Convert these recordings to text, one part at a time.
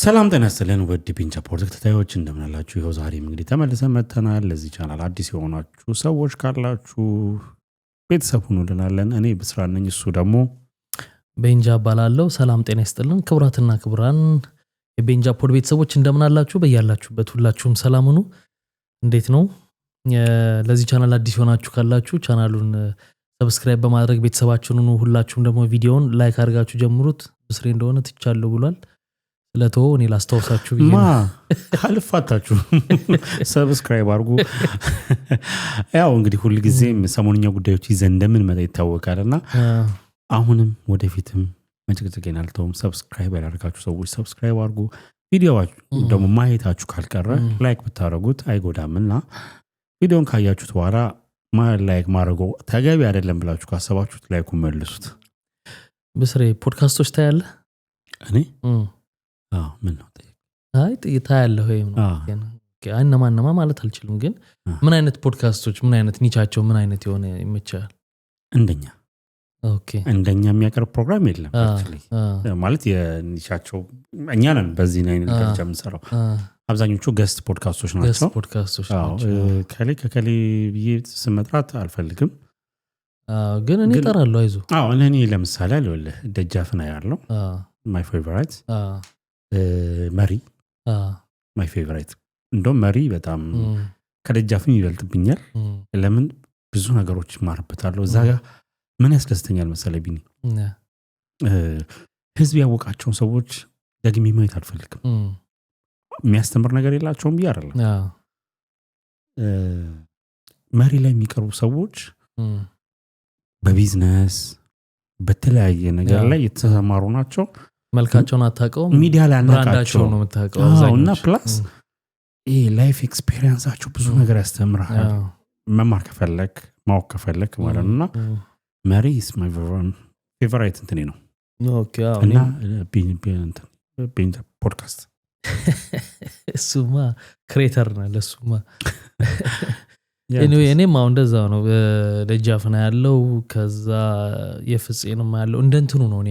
ሰላም ጤና ይስጥልን ውድ ቢንቻ ፕሮጀክት ተከታታዮች እንደምን አላችሁ? ይኸው ዛሬም እንግዲህ ተመልሰን መጥተናል። ለዚህ ቻናል አዲስ የሆናችሁ ሰዎች ካላችሁ ቤተሰብ ሁኑልናለን። እኔ ብስራት ነኝ፣ እሱ ደግሞ ቤንጃ ባላለው። ሰላም ጤና ይስጥልን ክቡራትና ክቡራን የቤንጃ ፖድ ቤተሰቦች እንደምን አላችሁ? በያላችሁበት ሁላችሁም ሰላም ሁኑ። እንዴት ነው? ለዚህ ቻናል አዲስ የሆናችሁ ካላችሁ ቻናሉን ሰብስክራይብ በማድረግ ቤተሰባችሁን ሁኑ። ሁላችሁም ደግሞ ቪዲዮውን ላይክ አድርጋችሁ ጀምሩት። ብስሬ እንደሆነ ትቻለሁ ብሏል። ለቶ እኔ ላስታውሳችሁ ብዬ ካልፋታችሁ ሰብስክራይብ አድርጉ። ያው እንግዲህ ሁሉ ጊዜ ሰሞንኛ ጉዳዮች ይዘን እንደምንመጣ ይታወቃልና አሁንም ወደፊትም መጭቅጭቄን አልተውም። ሰብስክራይብ ያደርጋችሁ ሰዎች ሰብስክራይብ አድርጉ። ቪዲዮዋችሁ ደግሞ ማየታችሁ ካልቀረ ላይክ ብታደርጉት አይጎዳምና ቪዲዮን ካያችሁት በኋላ ላይክ ማድረጉ ተገቢ አይደለም ብላችሁ ካሰባችሁት ላይኩን መልሱት። ብስሬ ፖድካስቶች ታያለህ? እኔ ምን ነው ታያለህ ወይ? እነማ ማለት አልችልም፣ ግን ምን አይነት ፖድካስቶች፣ ምን አይነት ኒቻቸው ምን አይነት የሆነ ይመቻል? እንደኛ የሚያቀርብ ፕሮግራም የለም ማለት የኒቻቸው እኛ ነን በዚህ አይነት ደረጃ የምንሰራው። አብዛኞቹ ገስት ፖድካስቶች ናቸው። ከሌ ብዬ ስመጥራት አልፈልግም፣ ግን እኔ እጠራለሁ። አይዞህ። እኔ ለምሳሌ አለውልህ ደጃፍና ያለው ማይ ፌቨራይት መሪ ማይ ፌቨራይት። እንደውም መሪ በጣም ከደጃፍም ይበልጥብኛል። ለምን ብዙ ነገሮች ማርበታለሁ እዛ ጋር። ምን ያስደስተኛል መሰለህ ቢኒ፣ ህዝብ ያወቃቸውን ሰዎች ደግሜ ማየት አልፈልግም። የሚያስተምር ነገር የላቸውም ብዬ አይደለም። መሪ ላይ የሚቀርቡ ሰዎች በቢዝነስ በተለያየ ነገር ላይ የተሰማሩ ናቸው። መልካቸውን አታውቀውም፣ ሚዲያ ላይ አናውቃቸው ነው የምታውቀው። እና ፕላስ ላይፍ ኤክስፒሪየንሳቸው ብዙ ነገር ያስተምራል። መማር ከፈለክ ማወቅ ከፈለክ ማለት ነውና መሪ is my favorite እንትኔ ነው። እና ቢንጃ ፖድካስት እሱማ ክሬተር ነው ለሱማ። እኔም አሁን እንደዛው ነው። ደጃፍና ያለው ከዛ የፍጼንም ያለው እንደንትኑ ነው። እኔ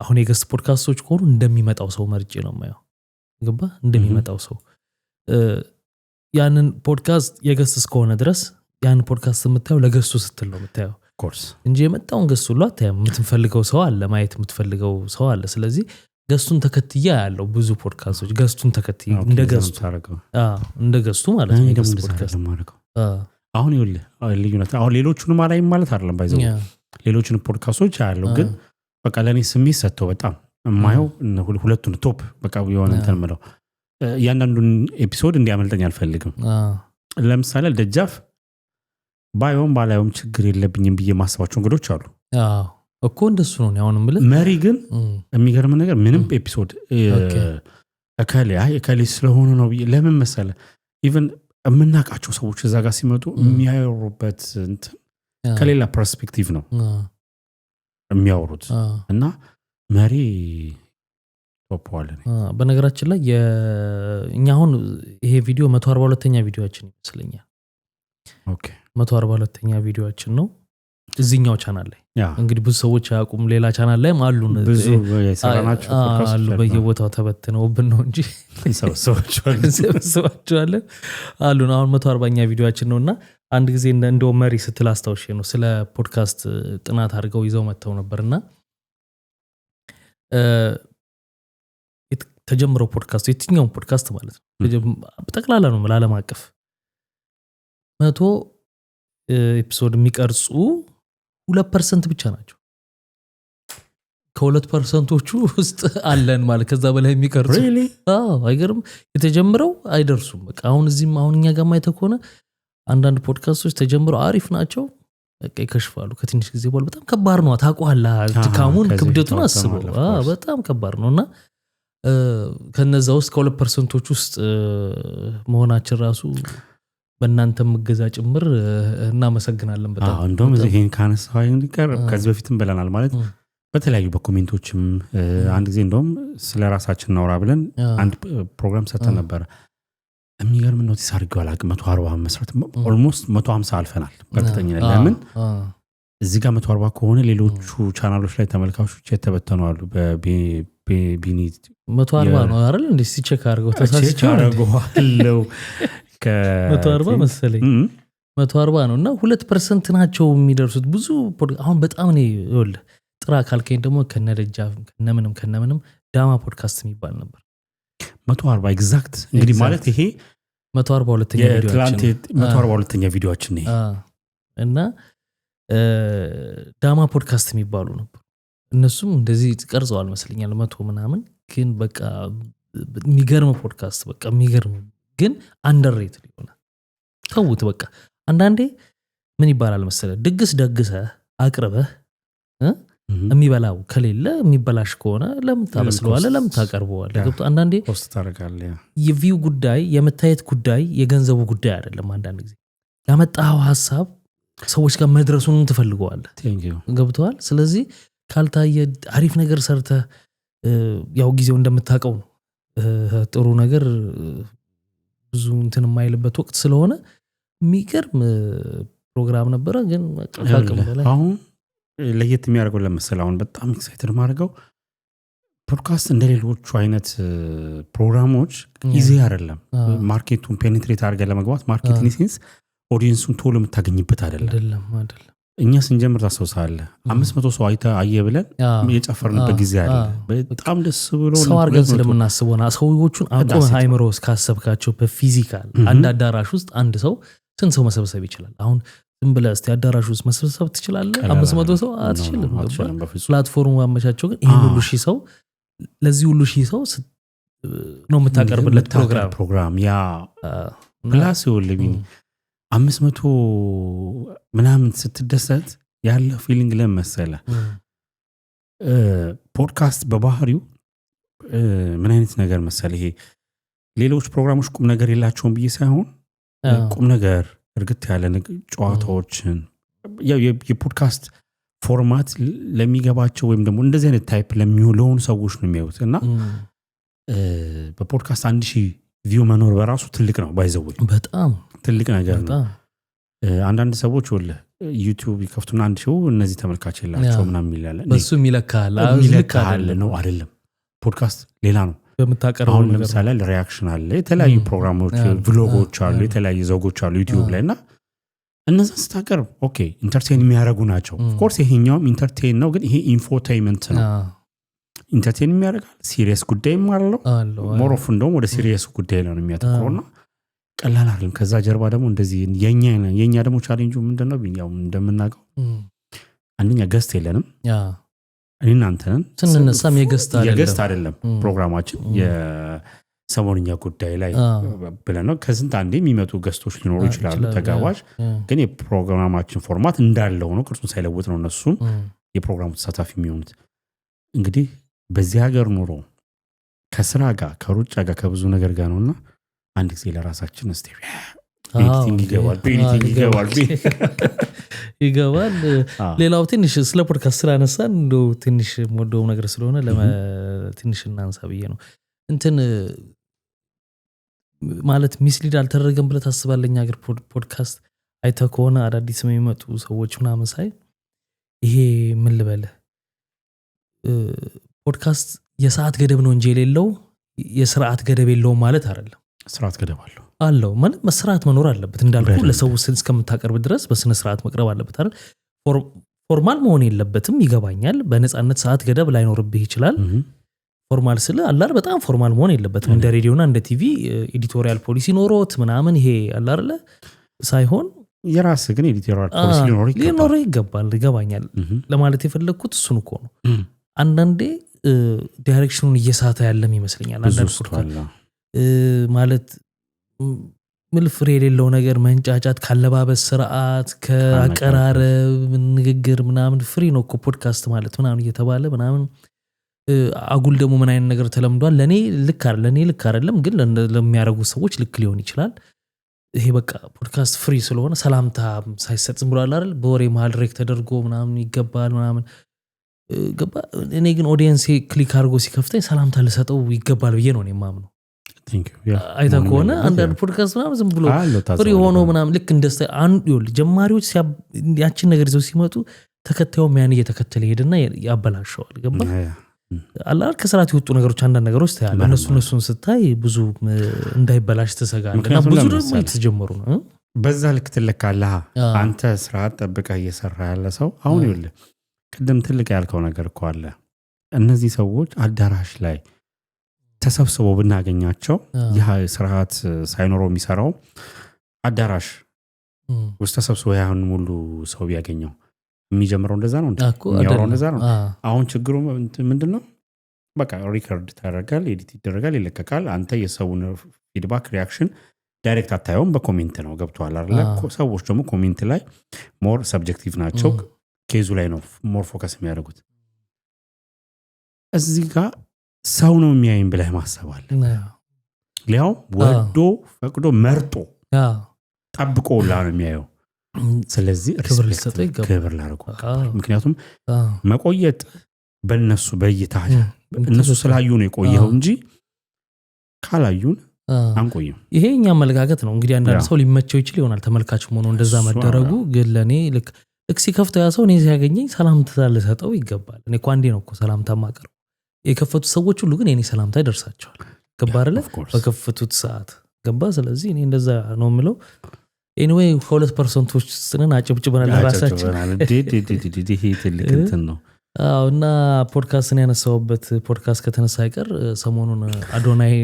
አሁን የገስት ፖድካስቶች ከሆኑ እንደሚመጣው ሰው መርጬ ነው የማየው። ገባ? እንደሚመጣው ሰው ያንን ፖድካስት የገስት እስከሆነ ድረስ ያንን ፖድካስት የምታየው ለገስቱ ስትል ነው የምታየው ኮርስ እንጂ የመጣውን ገስቱ ሁሉ አታየም። የምትፈልገው ሰው አለ፣ ማየት የምትፈልገው ሰው አለ። ስለዚህ ገስቱን ተከትያ ያለው ብዙ ፖድካስቶች ገስቱን ተከትያ እንደ ገስቱ ማለት ነው። የገስት ፖድካስት አሁን ይኸውልህ ልዩነት አሁን ሌሎቹንም አላይም ማለት አይደለም። ባይዘው ሌሎችን ፖድካስቶች ያለው ግን በቃ ለኔ ስሜት ሰጥተው በጣም የማየው ሁለቱን ቶፕ በቃ የሆነ እንትን ምለው ያንዳንዱን ኤፒሶድ እንዲያመልጠኝ አልፈልግም። ለምሳሌ ደጃፍ ባላየውም ችግር የለብኝም ብዬ ማስባቸው እንግዶች አሉ እኮ እንደሱ ነው። አሁንም ብለ መሪ ግን የሚገርም ነገር ምንም ኤፒሶድ እከሌ ስለሆነ ነው ብዬ ለምን መሰለህ ኢቭን የምናውቃቸው ሰዎች እዛ ጋር ሲመጡ የሚያወሩበት እንትን ከሌላ ፐርስፔክቲቭ ነው የሚያወሩት እና መሪ ቶፕዋለን። በነገራችን ላይ እኛ አሁን ይሄ ቪዲዮ 142ኛ ቪዲዮአችን ይመስለኛል። 142ኛ ቪዲዮአችን ነው እዚህኛው ቻናል ላይ። እንግዲህ ብዙ ሰዎች ያቁም ሌላ ቻናል ላይም አሉን ብዙ የሰራናቸው አሉ በየቦታው ተበትነውብን ነው እንጂ ሰብስባቸዋለን አሉን። አሁን 140ኛ ቪዲዮአችን ነውና አንድ ጊዜ እንደው መሪ ስትል አስታውሼ ነው ስለ ፖድካስት ጥናት አድርገው ይዘው መጥተው ነበርና ተጀምረው ፖድካስት የትኛው ፖድካስት ማለት ነው በጠቅላላ ነው ዓለም አቀፍ 100 ኤፒሶድ የሚቀርጹ 2% ብቻ ናቸው። ከ2%ዎቹ ውስጥ አለን ማለት ከዛ በላይ የሚቀርጹ አይገርም። የተጀምረው አይደርሱም። በቃ አሁን እኛ ጋር ማይተው ከሆነ አንዳንድ ፖድካስቶች ተጀምረው አሪፍ ናቸው፣ በቃ ይከሽፋሉ ከትንሽ ጊዜ በኋላ። በጣም ከባድ ነው። ታውቀዋለህ ድካሙን ክብደቱን አስበው። በጣም ከባድ ነውና ከነዛ ውስጥ ከ2%ዎቹ ውስጥ መሆናችን ራሱ በእናንተም እገዛ ጭምር እናመሰግናለን በጣም። እንደውም ይሄን ካነሳው እንዲቀር ከዚህ በፊትም ብለናል ማለት በተለያዩ በኮሜንቶችም አንድ ጊዜ እንደውም ስለ ራሳችን እናውራ ብለን አንድ ፕሮግራም ሰጥተን ነበር። የሚገርም ኖቲስ አድርገው አላውቅም። 140 መስራት ኦልሞስት 150 አልፈናል በእርግጠኝነት። ለምን እዚህ ጋር 140 ከሆነ ሌሎቹ ቻናሎች ላይ ተመልካቾች የተበተኑ አሉ። በቢኒ 140 ነው አይደል? እንዴ ሲቸክ አድርገው ተሳስቻለሁ። 140 መሰለኝ 140 ነው እና 2% ናቸው የሚደርሱት። ብዙ አሁን በጣም ነው ይኸውልህ ጥራ ካልከኝ ደግሞ ከነደጃፍ ከነምንም ዳማ ፖድካስት የሚባል ነበር 140 ኤግዛክት። እንግዲህ ማለት ይሄ 142ኛ ቪዲዮአችን ነው እና ዳማ ፖድካስት የሚባሉ ነበር። እነሱም እንደዚህ ቀርጸዋል መስለኛል 100 ምናምን። ግን በቃ የሚገርም ፖድካስት በቃ የሚገርም ግን አንደርሬትድ ይሆናል። ተውት በቃ አንዳንዴ ምን ይባላል መሰለ ድግስ ደግሰህ አቅርበህ የሚበላው ከሌለ የሚበላሽ ከሆነ ለምን ታበስለዋለህ? ለምን ታቀርበዋለህ? ገብቶ አንዳንዴ ፖስት ታደርጋለህ። የቪው ጉዳይ የመታየት ጉዳይ የገንዘቡ ጉዳይ አይደለም። አንዳንድ ጊዜ ያመጣው ሐሳብ ሰዎች ጋር መድረሱን ትፈልገዋለህ። ገብቶሃል? ስለዚህ ካልታየ አሪፍ ነገር ሰርተህ ያው ጊዜው እንደምታውቀው ነው ጥሩ ነገር ብዙ እንትን የማይልበት ወቅት ስለሆነ የሚገርም ፕሮግራም ነበረ። ግን አሁን ለየት የሚያደርገው ለምሳሌ አሁን በጣም ኤክሳይትድ ማድረገው ፖድካስት እንደሌሎቹ አይነት ፕሮግራሞች ኢዚ አይደለም። ማርኬቱን ፔኔትሬት አድርገህ ለመግባት ማርኬት ኢንሴንስ ኦዲየንሱን ቶሎ የምታገኝበት አይደለም። እኛ ስንጀምር ታስታውሳለህ 500 ሰው አየ ብለን የጨፈርንበት ጊዜ አለ። በጣም ደስ ብሎ ሰው አድርገን ስለምናስበውና ሰዎቹን አቆመህ አይምሮ ውስጥ ካሰብካቸው በፊዚካል አንድ አዳራሽ ውስጥ አንድ ሰው ስንት ሰው መሰብሰብ ይችላል? አሁን ዝም ብለህ እስቲ አዳራሽ ውስጥ መሰብሰብ ትችላለህ? 500 ሰው አትችልም። ፕላትፎርሙ አመቻቸው ግን ይሄን ሁሉ ሺህ ሰው ለዚህ ሁሉ ሺህ ሰው ነው የምታቀርብለት ፕሮግራም ያ ፕላስ ይወልብኝ 500 ምናምን ስትደሰት ያለ ፊሊንግ ለመሰለ ፖድካስት በባህሪው ምን አይነት ነገር መሰለ ይሄ ሌሎች ፕሮግራሞች ቁም ነገር የላቸውም ብዬ ሳይሆን ቁም ነገር እርግጥ ያለ ጨዋታዎችን የፖድካስት ፎርማት ለሚገባቸው ወይም ደግሞ እንደዚህ አይነት ታይፕ ለሚሆኑ ሰዎች ነው የሚያዩት እና በፖድካስት 1000 ቪው መኖር በራሱ ትልቅ ነው። ባይዘው በጣም ትልቅ ነገር ነው። አንዳንድ ሰዎች ወለ ዩቲዩብ ይከፍቱና አንድ ሺው እነዚህ ተመልካች የላቸው ምናምን ይላል። በሱ ይለካል ነው አይደለም። ፖድካስት ሌላ ነው። በመታቀረው አሁን ለምሳሌ ሪአክሽን አለ፣ የተለያዩ ፕሮግራሞች ቭሎጎች አሉ፣ የተለያዩ ዘውጎች አሉ ዩቲዩብ ላይና እነዛ ስታቀርብ ኦኬ ኢንተርቴይን የሚያደርጉ ናቸው። ኦፍ ኮርስ ይሄኛውም ኢንተርቴይን ነው፣ ግን ይሄ ኢንፎቴይንመንት ነው። ኢንተርቴይን የሚያደርጋል፣ ሲሪየስ ጉዳይም አለው። ሞር ኦፍ እንደውም ወደ ሲሪየስ ጉዳይ ነው የሚያተኩረውና ቀላል አይደለም። ከዛ ጀርባ ደግሞ እንደዚህ የኛ ደግሞ ቻሌንጁ ምንድነው? ያው እንደምናውቀው አንደኛ ገስት የለንም። እኔና አንተን ስንነሳም የገስት አይደለም ፕሮግራማችን የሰሞንኛ ጉዳይ ላይ ብለን ነው። ከስንት አንዴ የሚመጡ ገስቶች ሊኖሩ ይችላሉ ተጋባዥ። ግን የፕሮግራማችን ፎርማት እንዳለው ነው፣ ቅርጹን ሳይለውጥ ነው እነሱም የፕሮግራሙ ተሳታፊ የሚሆኑት። እንግዲህ በዚህ ሀገር ኑሮ ከስራ ጋር ከሩጫ ጋር ከብዙ ነገር ጋር ነውና አንድ ጊዜ ለራሳችን እስቲ ኤዲቲንግ ይገባል። ሌላው ትንሽ ስለ ፖድካስት ስላነሳን እንደው ትንሽ ወደው ነገር ስለሆነ ትንሽ እናንሳ ብዬ ነው። እንትን ማለት ሚስሊድ አልተደረገም ብለህ ታስባለህ? እኛ ሀገር ፖድካስት አይተህ ከሆነ አዳዲስ የሚመጡ ሰዎች ምናምን ሳይ ይሄ ምን ልበልህ ፖድካስት የሰዓት ገደብ ነው እንጂ የሌለው የስርዓት ገደብ የለውም ማለት አይደለም። ስርዓት ገደብ አለው ማለት መስራት መኖር አለበት። እንዳልኩ ለሰው እስከምታቀርብ ድረስ በስነ ስርዓት መቅረብ አለበት አይደል? ፎርማል መሆን የለበትም። ይገባኛል። በነፃነት ሰዓት ገደብ ላይኖርብህ ይችላል። ፎርማል ስለ አላር በጣም ፎርማል መሆን የለበትም። እንደ ሬዲዮና እንደ ቲቪ ኤዲቶሪያል ፖሊሲ ኖሮት ምናምን ይሄ አላርለ ሳይሆን የራስ ግን ኤዲቶሪያል ፖሊሲ ሊኖር ይገባል። ይገባኛል። ለማለት የፈለኩት እሱን እኮ ነው። አንዳንዴ ዳይሬክሽኑን እየሳተ ያለም ይመስለኛል። አንዳንድ ፖድካስት ማለት ምልፍሬ የሌለው ነገር መንጫጫት ካለባበስ ስርዓት ከአቀራረብ ንግግር ምናምን ፍሪ ነው እኮ ፖድካስት ማለት ምናምን እየተባለ ምናምን አጉል ደግሞ ምን አይነት ነገር ተለምዷል። ለኔ ልክ አይደለም፣ ግን ለሚያረጉ ሰዎች ልክ ሊሆን ይችላል። ይሄ በቃ ፖድካስት ፍሪ ስለሆነ ሰላምታ ሳይሰጥ ዝም ብሎ አይደል በወሬ መሃል ሬክ ተደርጎ ምናምን ይገባል ምናምን ገባ። እኔ ግን ኦዲየንስ ክሊክ አድርጎ ሲከፍተኝ ሰላምታ ልሰጠው ይገባል ብዬ ነው የማምነው። አይታ ከሆነ አንዳንድ ፖድካስት ምናምን ዝም ብሎ ፍሪ ሆኖ ምናምን ልክ እንደስተ አንድ ጀማሪዎች ያችን ነገር ይዘው ሲመጡ ተከታዩም ያን እየተከተለ ሄድና ያበላሸዋል ገባ አላል ከስራት ይወጡ ነገሮች አንዳንድ ነገሮች ታያለ እነሱን ስታይ ብዙ እንዳይበላሽ ተሰጋለና ብዙ ደግሞ የተጀመሩ ነው በዛ ልክ ትልካለህ አንተ ስርዓት ጠብቀህ እየሰራ ያለ ሰው አሁን ይኸውልህ ቅድም ትልቅ ያልከው ነገር እኮ አለ እነዚህ ሰዎች አዳራሽ ላይ ተሰብስበው ብናገኛቸው ያ ስርዓት ሳይኖረው የሚሰራው አዳራሽ ውስጥ ተሰብስበው ያን ሙሉ ሰው ቢያገኘው የሚጀምረው እንደዛ ነው የሚያወራው እንደዛ ነው አሁን ችግሩ ምንድነው በቃ ሪከርድ ታደርጋል ኤዲት ይደረጋል ይለቀቃል አንተ የሰውን ፊድባክ ሪአክሽን ዳይሬክት አታየውም በኮሜንት ነው ገብቷል አይደል ሰዎች ደግሞ ኮሜንት ላይ ሞር ሰብጀክቲቭ ናቸው ኬዙ ላይ ነው ሞር ፎከስ የሚያደርጉት እዚህ ጋር ሰው ነው የሚያይን ብለህ ማሰባል ሊያው ወዶ ፈቅዶ መርጦ ጠብቆ ላ ነው የሚያየው ስለዚህ ሪስፔክት ክብር ላርጉ ምክንያቱም መቆየት በእነሱ በእይታ እነሱ ስላዩ ነው የቆየው እንጂ ካላዩን አንቆይም ይሄኛ አመለካከት ነው እንግዲህ አንዳንድ ሰው ሊመቸው ይችል ይሆናል ተመልካች ሆኖ እንደዛ መደረጉ ግን ለኔ ልክ ሲከፍተው ያ ሰው እኔ ሲያገኘኝ ሰላምታ ልሰጠው ይገባል እኔ ቋንዴ ነው እኮ ሰላምታ ማቀርብ የከፈቱት ሰዎች ሁሉ ግን የኔ ሰላምታ ይደርሳቸዋል ገባ አይደል በከፈቱት ሰዓት ገባ ስለዚህ እኔ እንደዛ ነው የምለው anyway 2% ስንን አጭብጭበናል ራሳችን ይሄ ትልቅ እንትን ነው እና ፖድካስትን ያነሳውበት ፖድካስት ከተነሳ አይቀር ሰሞኑን አዶናይ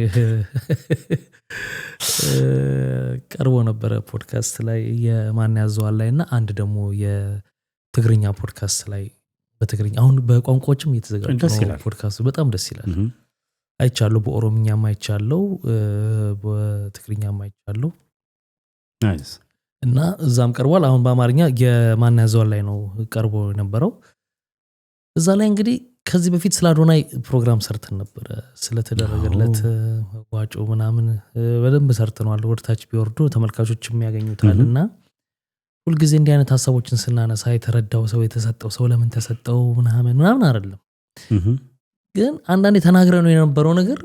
ቀርቦ ነበር ፖድካስት ላይ የማን ያዘዋል ላይና አንድ ደግሞ የትግርኛ ፖድካስት ላይ በትግርኛ አሁን በቋንቋዎችም እየተዘጋጁ ነው ፖድካስቱ በጣም ደስ ይላል አይቻለሁ በኦሮምኛም አይቻለሁ በትግርኛም አይቻለሁ ናይስ እና እዛም ቀርቧል አሁን በአማርኛ የማን ያዘዋል ላይ ነው ቀርቦ የነበረው እዛ ላይ እንግዲህ ከዚህ በፊት ስለ አዶናይ ፕሮግራም ሰርተን ነበር ስለተደረገለት ዋጮ ምናምን በደንብ ሰርተናል ወርታች ቢወርዱ ተመልካቾች የሚያገኙታልና ሁሉ ጊዜ እንዲህ አይነት ሐሳቦችን ስናነሳ የተረዳው ሰው የተሰጠው ሰው ለምን ተሰጠው ምናምን አይደለም ግን አንዳንዴ ተናግረን ነው የነበረው ነገር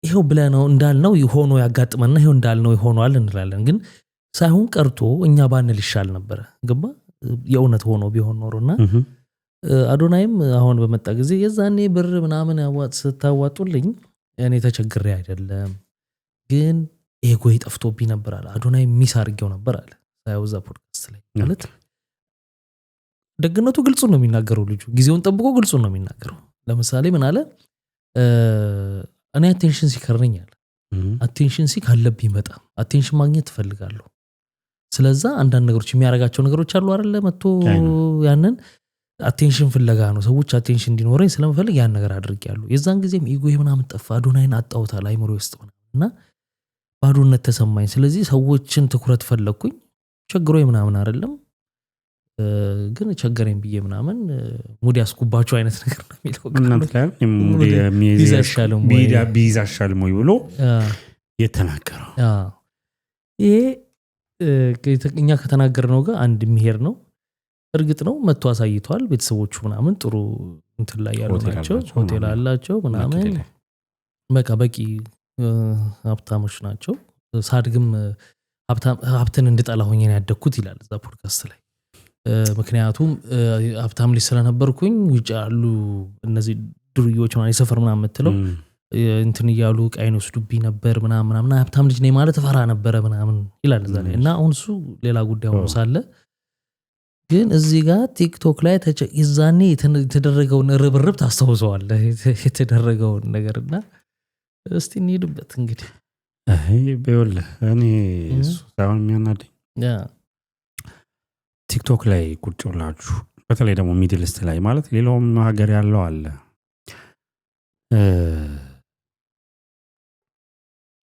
ይሄው ብለነው እንዳልነው ሆኖ ያጋጥመና ይሄው እንዳልነው ይሆናል እንላለን ግን ሳይሆን ቀርቶ እኛ ባንል ይሻል ነበር ገባ የእውነት ሆኖ ቢሆን ኖርና አዶናይም አሁን በመጣ ጊዜ የዛኔ ብር ምናምን ስታዋጡልኝ እኔ ተቸግሬ አይደለም ግን ኤጎ ይጠፍቶብኝ ነበር አለ አዶናይ ሚስ አድርጌው ነበር አለ ሳይውዛ ፖድካስት ላይ ማለት ደግነቱ ግልጹ ነው የሚናገረው ልጁ ጊዜውን ጠብቆ ግልጹ ነው የሚናገረው ለምሳሌ ምን አለ እኔ አቴንሽን ሲከርነኛል አቴንሽን ሲክ አለብኝ በጣም አቴንሽን ማግኘት ፈልጋለሁ ስለዛ አንዳንድ ነገሮች የሚያረጋቸው ነገሮች አሉ አይደለ መጥቶ ያንን አቴንሽን ፍለጋ ነው ሰዎች አቴንሽን እንዲኖረኝ ስለምፈልግ ያን ነገር አድርጌያለሁ የዛን ጊዜም ኢጎ ምናምን ጠፋ አዶናይን አጣውታል አይምሮ ውስጥ እና ባዶነት ተሰማኝ ስለዚህ ሰዎችን ትኩረት ፈለኩኝ ቸግሮኝ ምናምን አይደለም ግን ቸገረኝ ብዬ ምናምን ሙዲ ያስኩባቸው አይነት ነገር ነው የሚለው እናንተ ላይ ሙዲ ቢዛሻልም ወይ ብሎ የተናገረው ይሄ እኛ ከተናገርነው ጋር አንድ የሚሄድ ነው እርግጥ ነው መጥቶ አሳይቷል ቤተሰቦቹ ምናምን ጥሩ እንትን ላይ ያሉ ናቸው ሆቴል አላቸው ምናምን በቃ በቂ ሀብታሞች ናቸው ሳድግም ሀብትን እንድጠላ ሆኜ ነው ያደግኩት ይላል እዛ ፖድካስት ላይ ምክንያቱም ሀብታም ልጅ ስለነበርኩኝ ውጭ ያሉ እነዚህ ድርዮች ማለት የሰፈር ምናምን የምትለው እንትን እያሉ ቃይን ወስዱብኝ ነበር ምናምን ሀብታም ልጅ ነኝ ማለት ፈራ ነበረ ምናምን ይላል እዛ ላይ እና አሁን እሱ ሌላ ጉዳይ ሆኖ ሳለ ግን እዚህ ጋር ቲክቶክ ላይ ይዛኔ የተደረገውን ርብርብ ታስተውዘዋለህ የተደረገውን ነገርና እስቲ እንሂድበት እንግዲህ በይወልህ እኔ እሱ ሳይሆን የሚያናደኝ ቲክቶክ ላይ ቁጭ ብላችሁ በተለይ ደግሞ ሚድል ኢስት ላይ ማለት ሌላውም ሀገር ያለው አለ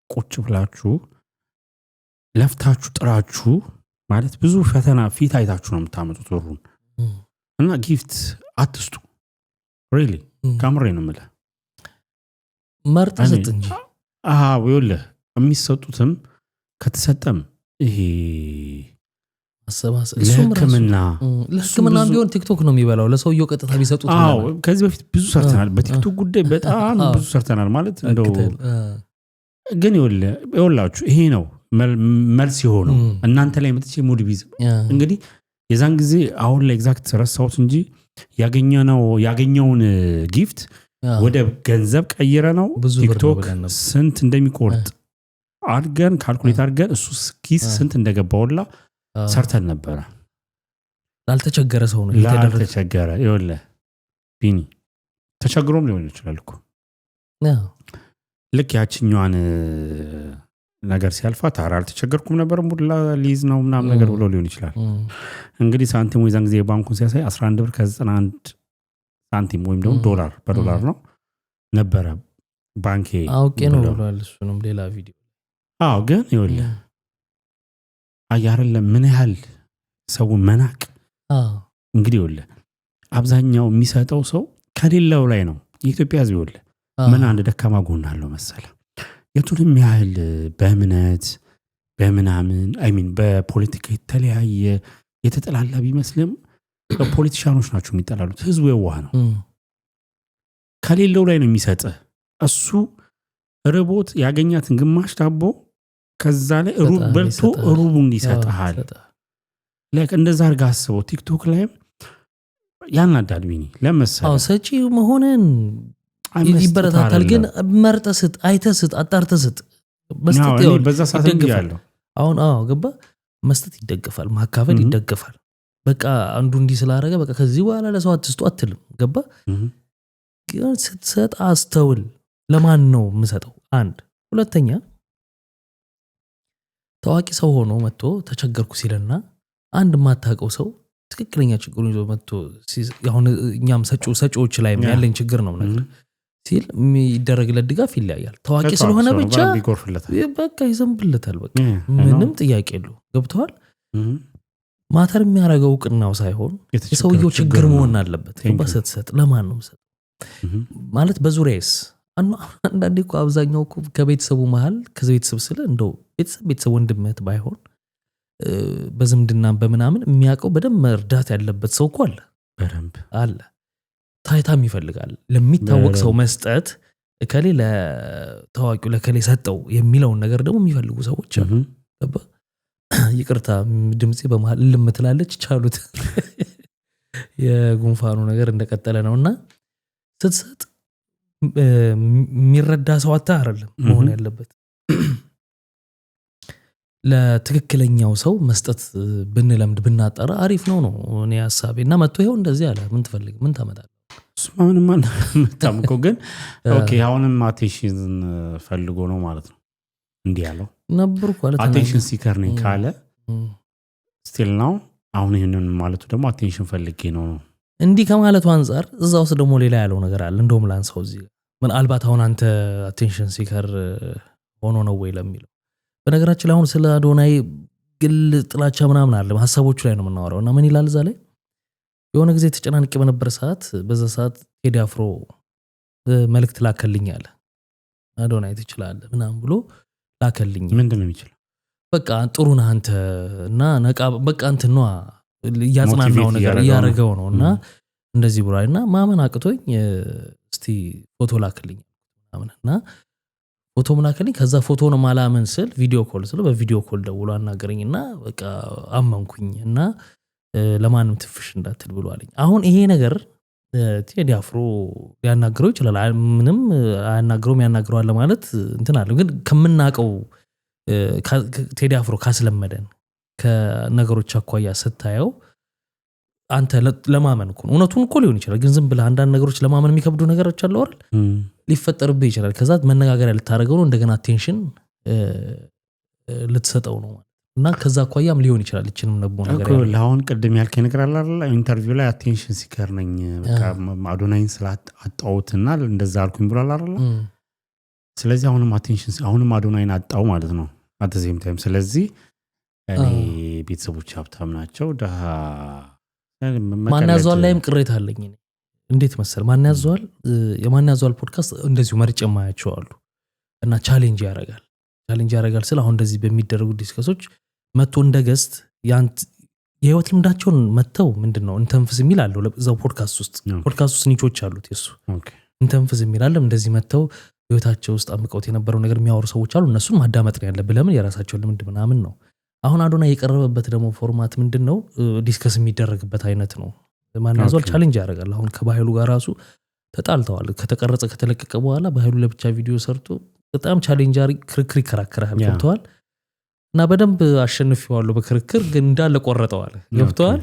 ቁጭ ብላችሁ ለፍታችሁ ጥራችሁ ማለት ብዙ ፈተና ፊት አይታችሁ ነው የምታመጡት ወሩን እና ጊፍት አትስጡ ሪሊ ካምሬ ነው የምልህ መርጥ ሰጥ እንጂ ይኸውልህ የሚሰጡትም ከተሰጠም ይሄ ለህክምና ቢሆን ቲክቶክ ነው የሚበላው ለሰውየው ቀጥታ ቢሰጡት ከዚህ በፊት ብዙ ሰርተናል በቲክቶክ ጉዳይ በጣም ብዙ ሰርተናል ማለት እንደው ግን ይኸውላችሁ ይሄ ነው መልስ የሆነው እናንተ ላይ መጥቼ ሙድ ቢዝ እንግዲህ የዛን ጊዜ አሁን ላይ ኤግዛክት ረሳሁት እንጂ ያገኘውን ጊፍት ወደ ገንዘብ ቀይረ ነው ቲክቶክ ስንት እንደሚቆርጥ አድርገን ካልኩሌት አድርገን እሱ ኪስ ስንት እንደገባውላ ሰርተን ነበረ። ላልተቸገረ ሰው ነው ላልተቸገረ ይኸውልህ ቢኒ ተቸግሮም ሊሆን ይችላል እኮ ልክ ያችኛዋን ነገር ሲያልፋት አልተቸገርኩም ነበር ሙላ ሊዝ ነው ምናምን ነገር ብሎ ሊሆን ይችላል። እንግዲህ ሳንቲም የዛን ጊዜ ባንኩን ሲያሳይ 11 ብር ከ91 ሳንቲም ወይም ደግሞ ዶላር በዶላር ነው ነበረ ባንኬ አውቄ ነው ብሏል። እሱንም ሌላ ቪዲዮ ግን ይኸውልህ አይደለም ምን ያህል ሰው መናቅ እንግዲህ ይኸውልህ አብዛኛው የሚሰጠው ሰው ከሌላው ላይ ነው። የኢትዮጵያ ሕዝብ ይኸውልህ ምን አንድ ደካማ ጎን አለው መሰለ የቱንም ያህል በእምነት በምናምን በፖለቲካ የተለያየ የተጠላላ ቢመስልም ፖለቲሻኖች ናቸው የሚጠላሉት። ህዝቡ የዋህ ነው። ከሌለው ላይ ነው የሚሰጥህ። እሱ ርቦት ያገኛትን ግማሽ ዳቦ ከዛ ላይ ሩብ በልቶ ሩቡን ይሰጥሃል። እንደዛ አድርገህ አስበው። ቲክቶክ ላይ ያናዳል ቢኒ ለምሳሌ ሰጪ መሆንን ይበረታታል። ግን መርጠህ ስጥ፣ አይተህ ስጥ፣ አጣርተህ ስጥ። መስጠት በዛ ሰዓት ያለው አሁን ገባ መስጠት ይደገፋል፣ ማካፈል ይደገፋል። በቃ አንዱ እንዲህ ስላደረገ በቃ ከዚህ በኋላ ለሰው አትስጡ አትልም። ገባ ግን ስትሰጥ አስተውል። ለማን ነው የምሰጠው? አንድ ሁለተኛ ታዋቂ ሰው ሆኖ መጥቶ ተቸገርኩ ሲልና አንድ ማታውቀው ሰው ትክክለኛ ችግሩን ይዞ መጥቶ አሁን እኛም ሰጪዎች ላይ ያለን ችግር ነው ነገር ሲል የሚደረግለት ድጋፍ ይለያያል። ታዋቂ ስለሆነ ብቻ በቃ ይዘንብለታል። በቃ ምንም ጥያቄ የለው። ገብተዋል። ማተር የሚያደርገው እውቅናው ሳይሆን የሰውየው ችግር መሆን አለበት። ስትሰጥ ለማን ነው የምሰጠው ማለት በዙሪያስ አንዳንዴ እኮ አብዛኛው እኮ ከቤተሰቡ መሃል ከቤተሰብ ስለ እንደው ቤተሰብ ወንድምት ባይሆን በዝምድና በመናምን የሚያውቀው በደም መርዳት ያለበት ሰው እኮ አለ። በደንብ አለ። ታይታም ይፈልጋል። ለሚታወቅ ሰው መስጠት እከሌ ለታዋቂው ለከሌ ሰጠው የሚለውን ነገር ደግሞ የሚፈልጉ ሰዎች አሉ። ይቅርታ ድምጼ በመሃል ልምትላለች ቻሉት። የጉንፋኑ ነገር እንደቀጠለ ነውና ስትሰጥ የሚረዳ ሰው አይደለም መሆን ያለበት። ለትክክለኛው ሰው መስጠት ብንለምድ ብናጠራ አሪፍ ነው እኔ ሐሳቤና መጥቶ ይሄው እንደዚህ አለ። ምን ትፈልግ ምን ታመጣለህ? ስማውንም መጣምኮ ግን ኦኬ አሁንም አቴንሽን ፈልጎ ነው ማለት ነው እንዲህ ያለው ነበርኩ አለ። አቴንሽን ሲከር ነኝ ካለ ስቲል ነው አሁን ይሄንን ማለቱ ደግሞ አቴንሽን ፈልጌ ነው እንዲህ ከማለቱ አንፃር እዛውስ ደግሞ ሌላ ያለው ነገር አለ። እንደውም ላንሳው እዚህ ምን አልባት አሁን አንተ አቴንሽን ሲከር ሆኖ ነው ወይ ለሚለው በነገራችን ላይ አሁን ስለ አዶናይ ግል ጥላቻ ምናምን አለ ሐሳቦቹ ላይ ነው የምናወራው እና ምን ይላል እዛ ላይ የሆነ ጊዜ ተጨናንቄ በነበረ ሰዓት በዛ ሰዓት ቴዲ አፍሮ መልእክት ላከልኝ አለ። አዶናይ ትችላለህ ምናምን ብሎ ላከልኝ። ምንድነው የሚችለው? በቃ ጥሩ ነህ አንተ እና ነቃ በቃ አንተ ነው ያጽናናው ነገር ያረጋው ነውና እንደዚህ ብሏልና ማመን አቅቶኝ እስቲ ፎቶ ላከልኝ ምናምንና ፎቶ ላከልኝ። ከዛ ፎቶ ነው ማላመን ስል ቪዲዮ ኮል ስለ በቪዲዮ ኮል ደውሎ አናገረኝና በቃ አመንኩኝና ለማንም ትፍሽ እንዳትል ብሎ አለኝ። አሁን ይሄ ነገር ቴዲ አፍሮ ያናግረው ይችላል። ምንም አያናግረውም ያናግረዋል ማለት እንትን አለ። ግን ከምናቀው ቴዲ አፍሮ ካስለመደን ከነገሮች አኳያ ስታየው አንተ ለማመን እኮ እውነቱን እኮ ሊሆን ይችላል። ግን ዝም ብለህ አንዳንድ ነገሮች ለማመን የሚከብዱ ነገሮች አሉ አይደል? ሊፈጠርብህ ይችላል። ከዛ መነጋገሪያ ልታደርገው ነው እንደገና አቴንሽን ልትሰጠው ነው እና ከዛ አኳያም ሊሆን ይችላል። እቺንም ነብቦ ነገር ያለው አሁን ቅድም ያልከኝ ነገር አለ አይደል? ኢንተርቪው ላይ አቴንሽን ሲከር ነኝ በቃ አዶናይን ስላጣውትና እንደዛ አልኩኝ ብሏል አይደል? ስለዚህ አሁንም አዶናይን አጣው ማለት ነው አት ዘ ሴም ታይም። ስለዚህ እኔ ቤተሰቦች ሀብታም ናቸው ደሃ ማን ያዟል ላይም ቅሬታ አለኝ። እንዴት መሰል ማን ያዟል የማን ያዟል ፖድካስት እንደዚሁ መርጬ ማያቸው አሉ እና ቻሌንጅ ያደርጋል ስለ አሁን እንደዚህ በሚደረጉ ዲስከሶች መጥቶ እንደ ገስት የህይወት ልምዳቸውን መተው ምንድነው እንተንፍስ የሚል አለው ለዛው ፖድካስት ውስጥ ኒቾች አሉት የሱ እንተንፍስ የሚል አለ። እንደዚህ መተው ህይወታቸው ውስጥ አምቀውት የነበረው ነገር የሚያወሩ ሰዎች አሉ። እነሱን ማዳመጥ ነው ያለብን። ለምን የራሳቸው ልምድ ምናምን ነው አሁን አዶናይ የቀረበበት ደግሞ ፎርማት ምንድነው ዲስከስ የሚደረግበት አይነት ነው ማናዟል ቻሌንጅ ያደርጋል አሁን ከባህሉ ጋር ራሱ ተጣልተዋል ከተቀረጸ ከተለቀቀ በኋላ ባህሉ ለብቻ ቪዲዮ ሰርቶ በጣም ቻሌንጅ ክርክር ይከራከራል ገብተዋል እና በደንብ አሸንፈዋለሁ በክርክር ግን እንዳለ ቆረጠዋል ገብተዋል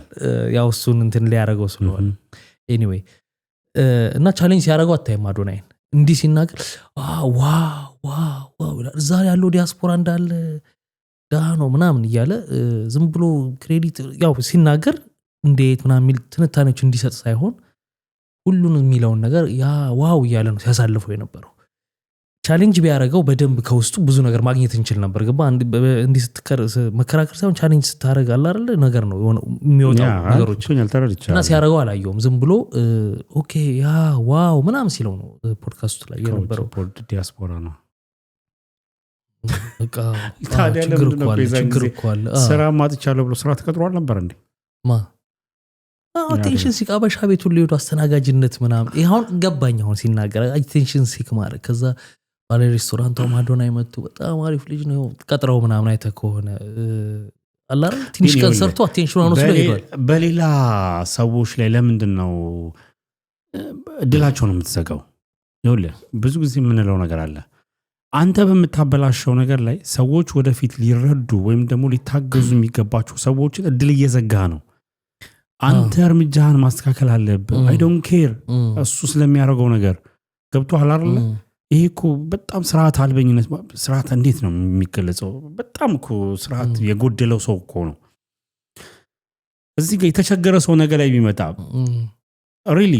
ያው እሱን እንትን ሊያረጋው ስለሆነ ኤኒዌይ እና ቻሌንጅ ያረጋው አታይም አዶናይን እንዲህ ሲናገር ዋው እዛ ያለው ዲያስፖራ እንዳለ ዳኖ ምናምን እያለ ዝም ብሎ ክሬዲት ያው ሲናገር እንዴት ምናምን የሚል ትንታኔዎች እንዲሰጥ ሳይሆን ሁሉንም የሚለውን ነገር ያ ዋው እያለ ነው ሲያሳልፈው የነበረው ቻሌንጅ ቢያረጋው በደንብ ከውስጡ ብዙ ነገር ማግኘት እንችል ነበር ገባ እንዲህ መከራከር ሳይሆን ቻሌንጅ ስታረግ አለ አይደል ነገር ነው የሚወጣው ነገሮች እና ሲያረጋው አላየውም ዝም ብሎ ኦኬ ያ ዋው ምናምን ሲለው ነው ፖድካስቱ ላይ የነበረው ዲያስፖራ ነው በቃ ችግር እኮ አለ ስራ ማጥቻለሁ ብሎ ስራ ተቀጥሯል ነበር እንዴ አቴንሽን ሲክ አበሻ ቤት ሁሉ ሄዶ አስተናጋጅነት ምናምን ይሁን ገባኝ አሁን ሲናገር አቴንሽን ሲክ ማለት ከዛ ባለ ሬስቶራንቱ አዶናይ መጥቶ በጣም አሪፍ ልጅ ነው ቀጥረው ምናምን አይተከሆነ አላር ትንሽ ቀን ሰርቶ አቴንሽን አኖ ስለ ሄዷል በሌላ ሰዎች ላይ ለምንድን ነው እድላቸው ነው የምትዘጋው ይኸውልህ ብዙ ጊዜ የምንለው ነገር አለ አንተ በመታበላሸው ነገር ላይ ሰዎች ወደፊት ሊረዱ ወይም ደግሞ ሊታገዙ የሚገባቸው ሰዎች እድል እየዘጋ ነው አንተ እርምጃህን ማስተካከል አለብህ አይ ዶንት ኬር እሱ ስለሚያደርገው ነገር ገብቶሃል አይደል ይሄ እኮ በጣም ስርዓት አልበኝነት ስርዓት እንዴት ነው የሚገለጸው በጣም እኮ ስርዓት የጎደለው ሰው እኮ ነው እዚህ ጋር የተቸገረ ሰው ነገር ላይ ቢመጣ ሪሊ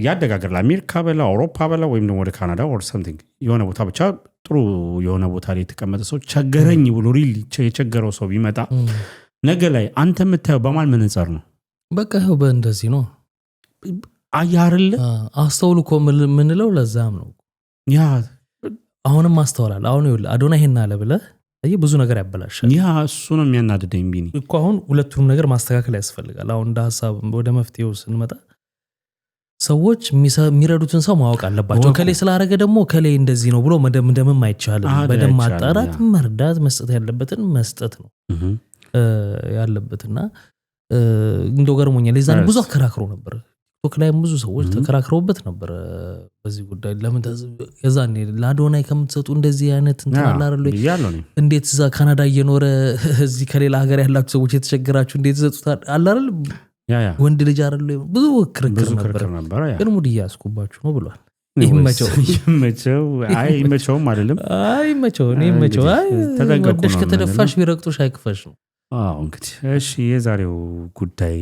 ያደጋገር ለአሜሪካ በላ አውሮፓ በላ ወይም ደግሞ ወደ ካናዳ or something የሆነ ቦታ ብቻ ጥሩ የሆነ ቦታ ላይ የተቀመጠ ሰው ቸገረኝ ብሎ ሪሊ የቸገረው ሰው ቢመጣ ነገ ላይ አንተ የምታየው በማን መነጽር ነው በቃ ይሄው በእንደዚህ ነው አያርለ አስተውሉ እኮ ምንለው ለዛም ነው ያ አሁንም ማስተዋላል አሁን ይኸውልህ አዶናይ ይሄን አለ ብለህ ብዙ ነገር ያበላሻል ያ እሱ ነው የሚያናድደኝ ቢኒ እኮ አሁን ሁለቱንም ነገር ማስተካከል ያስፈልጋል አሁን እንደ ሐሳብ ወደ መፍትሄው ስንመጣ ሰዎች የሚረዱትን ሰው ማወቅ አለባቸው ከሌ ስላረገ ደግሞ ከሌ እንደዚህ ነው ብሎ መደምደምም አይቻልም በደም ማጣራት መርዳት መስጠት ያለበትን መስጠት ነው ያለበትና እንደው ገርሞኛል ለዛን ብዙ አከራክሮ ነበር ቲክቶክ ላይ ብዙ ሰዎች ተከራክረውበት ነበር በዚህ ጉዳይ ለምን የዛኔ ለአዶናይ ከምትሰጡ እንደዚህ አይነት እንትን አላረለ እንዴት እዛ ካናዳ እየኖረ እዚህ ከሌላ ሀገር ያላችሁ ሰዎች የተቸገራችሁ እንዴት ይሰጡታል አላረለ ወንድ ልጅ አይደለ ብዙ ክርክር ነበር ግን ሙድ ያስኩባችሁ ነው ብሏል ይመቸው አይመቸውም አይደለም አይመቸው እኔ ይመቸው አይ ወደሽ ከተደፋሽ ቢረቅጦሽ አይክፈሽ ነው እንግዲህ እሺ የዛሬው ጉዳይ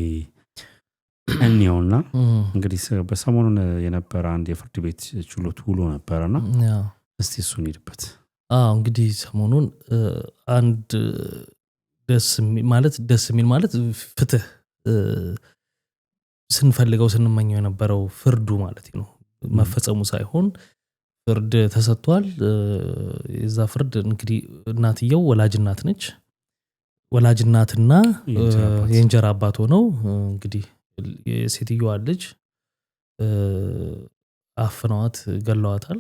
እንየውና እንግዲህ በሰሞኑን የነበረ አንድ የፍርድ ቤት ችሎት ውሎ ነበርና እስቲ እሱን ሄድበት እንግዲህ ሰሞኑን አንድ ደስ የሚል ማለት ፍትህ ስንፈልገው ስንመኘው የነበረው ፍርዱ ማለት ነው መፈጸሙ ሳይሆን ፍርድ ተሰጥቷል የዛ ፍርድ እንግዲህ እናትየው ወላጅ እናት ነች ወላጅ እናትና የእንጀራ አባት ሆነው እንግዲህ የሴትዮዋ ልጅ አፍነዋት ገለዋታል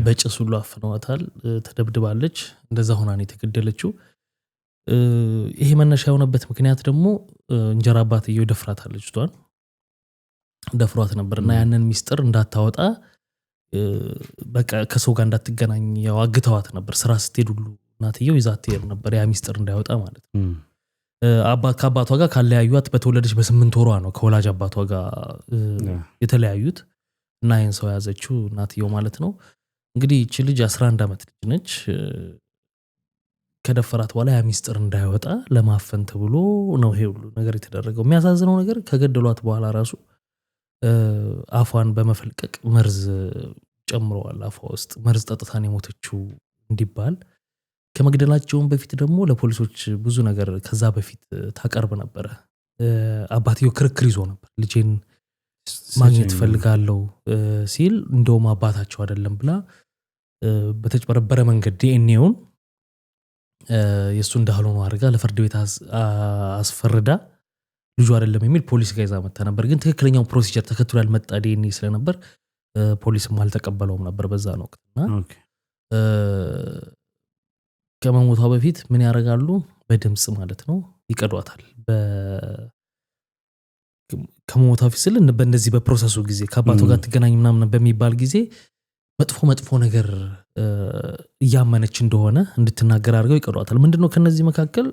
በጭስ ሁሉ አፍነዋታል ተደብድባለች እንደዛ ሆና ነው የተገደለችው ይሄ መነሻ የሆነበት ምክንያት ደግሞ እንጀራ አባትየው ደፍራታል ልጅቷን ደፍሯት ነበርና ያንን ሚስጥር እንዳታወጣ በቃ ከሰው ጋር እንዳትገናኝ ያው አግተዋት ነበር ስራ ስትሄድ ሁሉ እናትየው ይዛት ትሄድ ነበር ያ ሚስጥር እንዳይወጣ ማለት ነው ከአባቷ ጋር ካለያዩት በተወለደች በ8 ወሯ ነው ከወላጅ አባቷ ጋር የተለያዩት እና ይሄን ሰው ያዘችው እናትየው ማለት ነው እንግዲህ እቺ ልጅ 11 ዓመት ልጅ ነች ከደፈራት በኋላ ያ ሚስጥር እንዳይወጣ ለማፈን ተብሎ ነው ይሄ ሁሉ ነገር የተደረገው የሚያሳዝነው ነገር ከገደሏት በኋላ ራሱ አፏን በመፈልቀቅ መርዝ ጨምረዋል አፏ ውስጥ መርዝ ጠጥታን የሞተችው እንዲባል ከመግደላቸውን በፊት ደግሞ ለፖሊሶች ብዙ ነገር ከዛ በፊት ታቀርብ ነበር አባትየው ክርክር ይዞ ነበር ልጄን ማግኘት ፈልጋለሁ ሲል እንደውም አባታቸው አይደለም ብላ በተጨበረበረ መንገድ ዲኤንኤውን የሱ እንዳልሆነ አድርጋ ለፍርድ ቤት አስፈርዳ ልጁ አይደለም የሚል ፖሊስ ጋር ይዛ መጣ ነበር ግን ትክክለኛው ፕሮሲጀር ተከትሎ ያልመጣ ዲኤንኤ ስለነበር ፖሊስም አልተቀበለውም ነበር በዛ ወቅትና ከመሞቷ በፊት ምን ያደርጋሉ? በድምጽ ማለት ነው ይቀዷታል። ከመሞቷ በፊት ስል በእነዚህ በፕሮሰሱ ጊዜ ከአባቷ ጋር ትገናኝ ምናምን በሚባል ጊዜ መጥፎ ነገር እያመነች እንደሆነ እንድትናገር አድርገው ይቀዷታል። ምንድነው ከነዚህ መካከል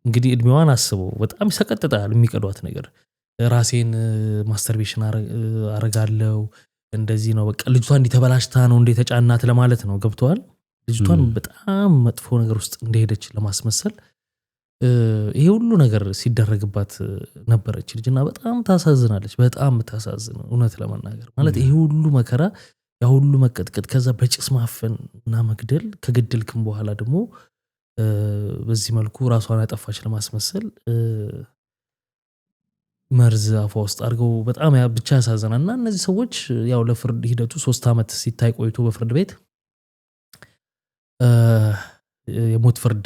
እንግዲህ እድሜዋን አስበው በጣም ይሰቀጥጣል የሚቀዷት ነገር። ራሴን ማስተርቤሽን አረጋለው እንደዚህ ነው በቃ ልጅቷ እንዲተበላሽታ ነው እንደተጫናት ለማለት ነው። ገብቷል? ልጅቷን በጣም መጥፎ ነገር ውስጥ እንደሄደች ለማስመሰል ይሄ ሁሉ ነገር ሲደረግባት ነበረች ልጅና በጣም ታሳዝናለች። በጣም ታሳዝን እውነት ለመናገር ማለት ይሄ ሁሉ መከራ ያ ሁሉ መቀጥቀጥ ከዛ በጭስ ማፈን እና መግደል ከገደልክም በኋላ ደግሞ በዚህ መልኩ ራሷን ያጠፋች ለማስመሰል መርዝ አፏ ውስጥ አድርገው በጣም ብቻ ያሳዝናል። እና እነዚህ ሰዎች ያው ለፍርድ ሂደቱ 3 ዓመት ሲታይ ቆይቶ በፍርድ ቤት የሞት ፍርድ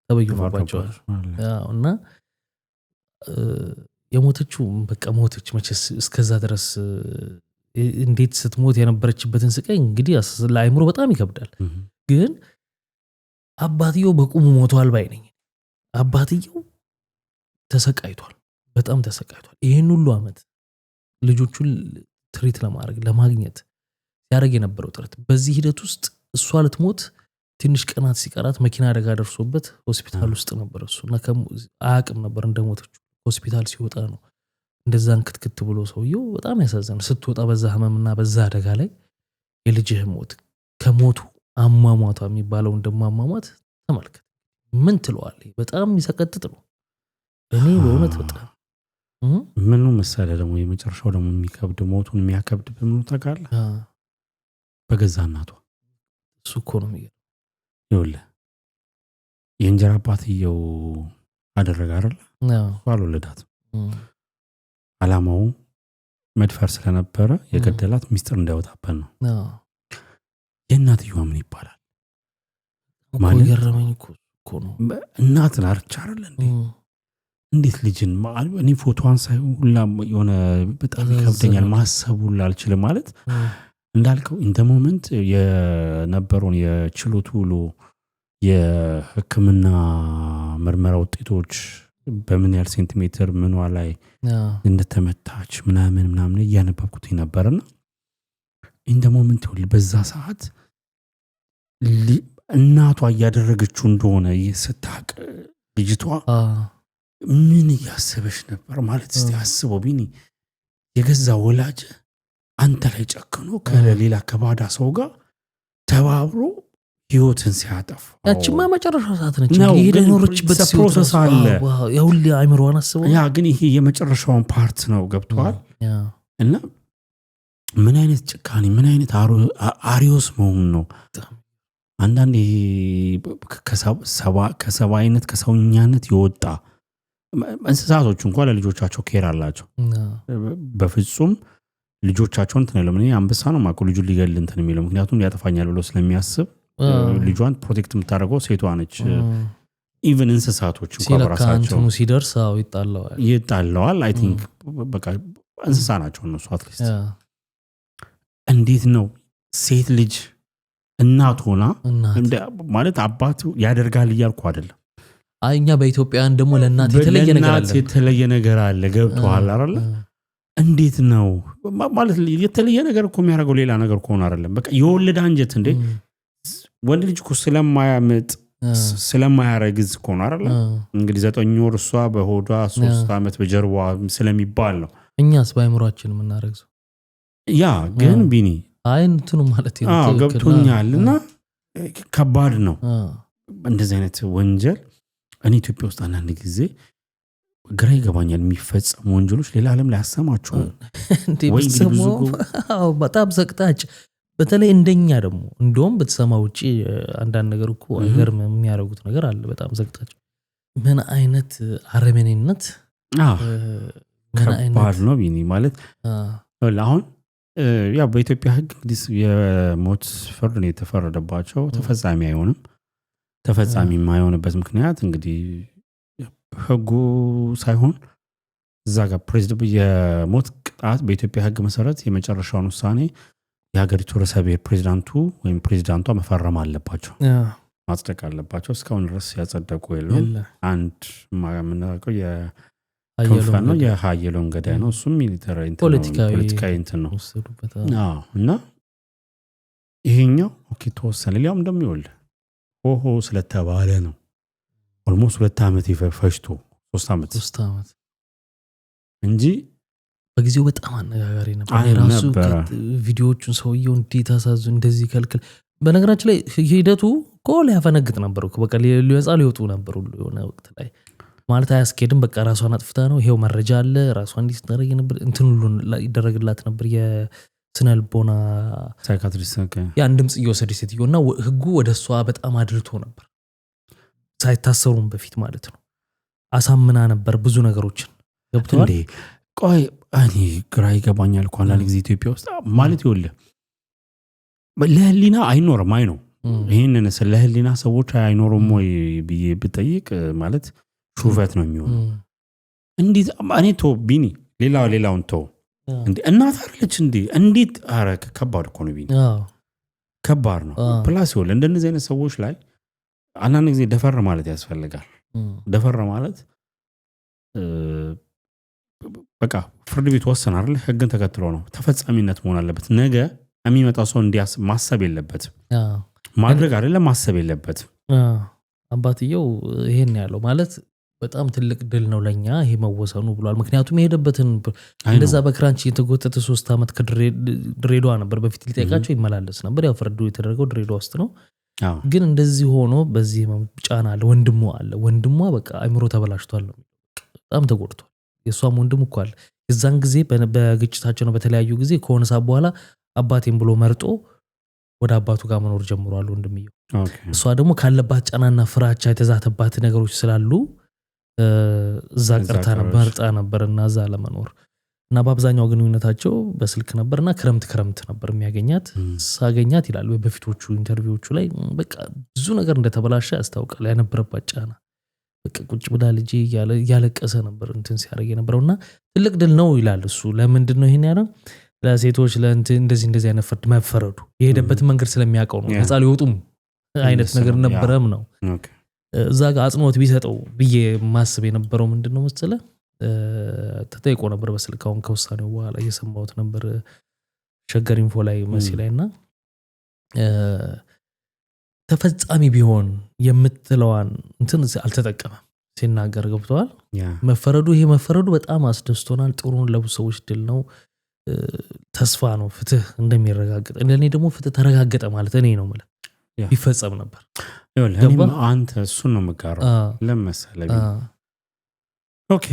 ተበይኖባቸዋል። እና የሞተችው በቃ ሞተች መቼስ እስከዛ ድረስ እንዴት ስትሞት የነበረችበትን ስቃይ እንግዲህ ለአእምሮ በጣም ይከብዳል። ግን አባትየው በቁሙ ሞቷል ባይ ነኝ። አባትየው ተሰቃይቷል፣ በጣም ተሰቃይቷል። ይሄን ሁሉ አመት ልጆቹን ትሪት ለማድረግ ለማግኘት ሲያደርግ የነበረው ጥረት በዚህ ሂደት ውስጥ እሷ ልትሞት ትንሽ ቀናት ሲቀራት መኪና አደጋ ደርሶበት ሆስፒታል ውስጥ ነበር። እሱና አያውቅም ነበር እንደሞተች። ሆስፒታል ሲወጣ ነው እንደዛን ክትክት ብሎ ሰውየው በጣም ያሳዝናል። ስትወጣ በዛ ህመምና በዛ አደጋ ላይ የልጅህ ሞት ከሞቱ አሟሟቷ የሚባለው እንደማሟሟት ተመልከት። ምን ትለዋለህ? በጣም ይሰቀጥጥ ነው። እኔ በእውነት በጣም ምኑ መሰለ ደግሞ የመጨረሻው ደግሞ የሚከብድ ሞቱን የሚያከብድ በምኑ ታውቃለህ? በገዛ እናቷ እሱ እኮ ነው የሚገርም። ይኸውልህ የእንጀራ አባትየው አደረገ አይደል? አልወለዳትም። አላማው መድፈር ስለነበረ የገደላት ሚስጥር እንዳይወጣበት ነው። የእናትየዋ ምን ይባላል? ማለት ገረመኝ እኮ ነው። እናትን አርቻ አይደል እንዴ? እንዴት ልጅን እኔ ፎቶዋን ሳይሆን ሁላ የሆነ በጣም ይከብደኛል ማሰብ ሁላ አልችልም። ማለት እንዳልከው ኢንተ ሞመንት የነበረውን የችሎቱ ውሎ የሕክምና ምርመራ ውጤቶች በምን ያህል ሴንቲሜትር ምኗ ላይ እንደተመታች ምናምን እያነበብኩት ነበርና ኢንተ ሞመንት ሁሉ በዛ ሰዓት እናቷ እያደረገችው እንደሆነ ስታቅ ልጅቷ ምን እያሰበች ነበር ማለት እስቲ አስበው ቢኒ። የገዛ ወላጅ አንተ ላይ ጨክኖ ከሌላ ከባዳ ሰው ጋር ተባብሮ ህይወትን ሲያጠፋ ያቺማ መጨረሻ ሰዓት ነች። እንግዲህ ሄደ ኖርችበት ፕሮሰስ አለ። ያው ሁሉ አይምሮዋን አስበው ያ ግን ይሄ የመጨረሻውን ፓርት ነው። ገብቷል? እና ምን አይነት ጭካኔ ምን አይነት አሪዮስ መሆን ነው። አንዳንዴ ከሰባይነት ከሰውኛነት የወጣ እንስሳቶች እንኳን ለልጆቻቸው ኬር አላቸው። በፍጹም ልጆቻቸውን እንትን ለምን አንበሳ ነው ማቆ ልጁን ሊገል እንትን የሚለው ምክንያቱም ያጠፋኛል ብሎ ስለሚያስብ ልጇን ፕሮቴክት የምታደርገው ሴቷ ነች። ኢቭን እንስሳቶች እንኳን በራሳቸው ሲደርስ ይጣላዋል። አይ ቲንክ በቃ እንስሳ ናቸው እነሱ አትሊስት። እንዴት ነው ሴት ልጅ እናት ሆና ማለት አባት ያደርጋል እያልኩ አይደለም። እኛ በኢትዮጵያውያን ደግሞ ለእናት የተለየ ነገር አለ። ገብቶሃል አይደል? እንዴት ነው ማለት የተለየ ነገር እኮ የሚያደርገው ሌላ ነገር እኮ አይደለም። በቃ የወለደ አንጀት እንዴ ወንድ ልጅ እኮ ስለማያምጥ ስለማያረግዝ እኮ ነው አይደል? እንግዲህ 9 ወር እሷ በሆዷ 3 ዓመት በጀርባዋ ስለሚባል ነው። እኛስ ባይምሯችን የምናረግዘው ያ ግን ቢኒ እንትኑ ማለት ነው። ገብቶኛልና ከባድ ነው እንደዚህ አይነት ወንጀል። እኔ ኢትዮጵያ ውስጥ አንዳንድ ጊዜ ግራ ይገባኛል። የሚፈጸሙ ወንጀሎች ሌላ ዓለም ላይ አሰማቸው በጣም ዘቅጣጭ። በተለይ እንደኛ ደግሞ እንደውም በተሰማ ውጪ አንዳንድ ነገር እኮ አይገርም የሚያደርጉት ነገር አለ። በጣም ዘቅጣጭ። ምን አይነት አረመኔነት ከባድ ነው ቢኒ ማለት አሁን ያ በኢትዮጵያ ሕግ እንግዲህ የሞት ፍርድ ነው የተፈረደባቸው። ተፈጻሚ አይሆንም። ተፈጻሚ የማይሆንበት ምክንያት እንግዲህ ሕጉ ሳይሆን እዛ ጋር ፕሬዝዳንት የሞት ቅጣት በኢትዮጵያ ሕግ መሰረት የመጨረሻውን ውሳኔ የሀገሪቱ ርዕሰ ብሔር ፕሬዚዳንቱ ወይም ፕሬዚዳንቷ መፈረም አለባቸው፣ ማጽደቅ አለባቸው። እስካሁን ድረስ ያጸደቁ የለውም። አንድ የምናውቀው የክንፈ ነው፣ የሀየሎም ገዳይ ነው። እሱም ሚሊተሪ ፖለቲካዊ እንትን ነው። እና ይሄኛው ኦኬ ተወሰነ። ሊያውም እንደሚወልድ ሆሆ ስለተባለ ነው። ኦልሞስት 2 ዓመት ይፈጅቶ 3 ዓመት እንጂ በጊዜው በጣም አነጋጋሪ ነበር። የራሱ ቪዲዮዎቹን ሰውየው እንዴት አሳዙን እንደዚህ ከልክል። በነገራችን ላይ ሂደቱ ኮል ያፈነግጥ ነበር እኮ በቃ ሊወጡ ነበር ሁሉ የሆነ ወቅት ላይ ማለት አያስኬድም። በቃ ራሷን አጥፍታ ነው ይሄው መረጃ አለ ራሷን እንዴት ታረግ ነበር እንትን ሁሉ ይደረግላት ነበር። የስነልቦና ሳይካትሪስት ያን ድምጽ እየወሰደች ሴትዮና ህጉ ወደሷ በጣም አድርቶ ነበር። ሳይታሰሩም በፊት ማለት ነው። አሳምና ነበር ብዙ ነገሮችን ገብቷል እንዴ። ቆይ እኔ ግራ ይገባኛል እኮ አንዳንድ ጊዜ ኢትዮጵያ ውስጥ ማለት ይኸውልህ ለህሊና አይኖርም ነው። ይሄንን ለህሊና ሰዎች አይኖርም ወይ ብዬ ብጠይቅ ማለት ሹፈት ነው የሚሆነው። እንዴት እኔ ተው ቢኒ ሌላውን ተው እንዴ እናት አይደለች እንዴ? እንዴት አረክ ከባድ እኮ ነው ቢኒ። ከባድ ነው። ፕላስ ይኸውልህ እንደነዚህ አይነት ሰዎች ላይ አንዳንድ ጊዜ ደፈር ማለት ያስፈልጋል። ደፈር ማለት በቃ ፍርድ ቤት ወሰነ አይደል? ህግን ተከትሎ ነው ተፈጻሚነት መሆን አለበት። ነገ የሚመጣው ሰው ማሰብ የለበትም ማድረግ አይደለም ማሰብ የለበትም። አባትየው ይሄን ያለው ማለት በጣም ትልቅ ድል ነው ለኛ ይሄ መወሰኑ ብሏል። ምክንያቱም የሄደበትን እንደዛ በክራንች የተጎተተ 3 ዓመት ከድሬዳዋ ነበር በፊት ሊጠይቃቸው ይመላለስ ነበር። ያው ፍርዱ የተደረገው ድሬዳዋ ውስጥ ነው። ግን እንደዚህ ሆኖ በዚህ ጫና አለ። ወንድሟ በቃ አይምሮ ተበላሽቷል ነው በጣም ተጎድቷል። የሷም ወንድም እኮ አለ የዛን ጊዜ በግጭታቸው ነው በተለያዩ ጊዜ ከሆነ ሰዓት በኋላ አባቴን ብሎ መርጦ ወደ አባቱ ጋር መኖር ጀምሯል ወንድምየው። እሷ ደግሞ ካለባት ጫናና ፍራቻ የተዛተባት ነገሮች ስላሉ እዛ ቀርታ ነበርና እዛ ለመኖር እና በአብዛኛው ግንኙነታቸው በስልክ ነበርና ክረምት ነበር የሚያገኛት። ሳገኛት ይላል በፊቶቹ ኢንተርቪዎቹ ላይ በቃ ብዙ ነገር እንደተበላሸ ያስታውቃል። ያነበረባት ጫና በቃ ቁጭ ብላ ልጅ ያለቀሰ ነበር እንትን ሲያደርግ የነበረውና ትልቅ ድል ነው ይላል እሱ። ለምንድን ነው ይሄን ያለው? ለሴቶች እንደዚህ አይነት ፍርድ መፈረዱ የሄደበትን መንገድ ስለሚያውቀው ነው። ነፃ ሊወጡም አይነት ነገር ነበረም ነው። እዛ ጋር አጽንኦት ቢሰጠው ብዬ ማስብ የነበረው ምንድነው መሰለህ? ተጠይቆ ነበር በስልካውን ከውሳኔው በኋላ እየሰማሁት ነበር ሸገር ኢንፎ ላይ መሲ ላይና ተፈጻሚ ቢሆን የምትለዋን እንትን አልተጠቀመም ሲናገር ገብቷል። መፈረዱ በጣም አስደስቶናል። ጥሩን ለብዙ ሰዎች ድል ነው። ተስፋ ነው ፍትህ እንደሚረጋገጥ። እንደኔ ደግሞ ፍትህ ተረጋገጠ ማለት እኔ ነው ማለት ቢፈጸም ነበር። ይኸውልህ አንተ እሱን ነው የምጋራው ለምሳሌ ኦኬ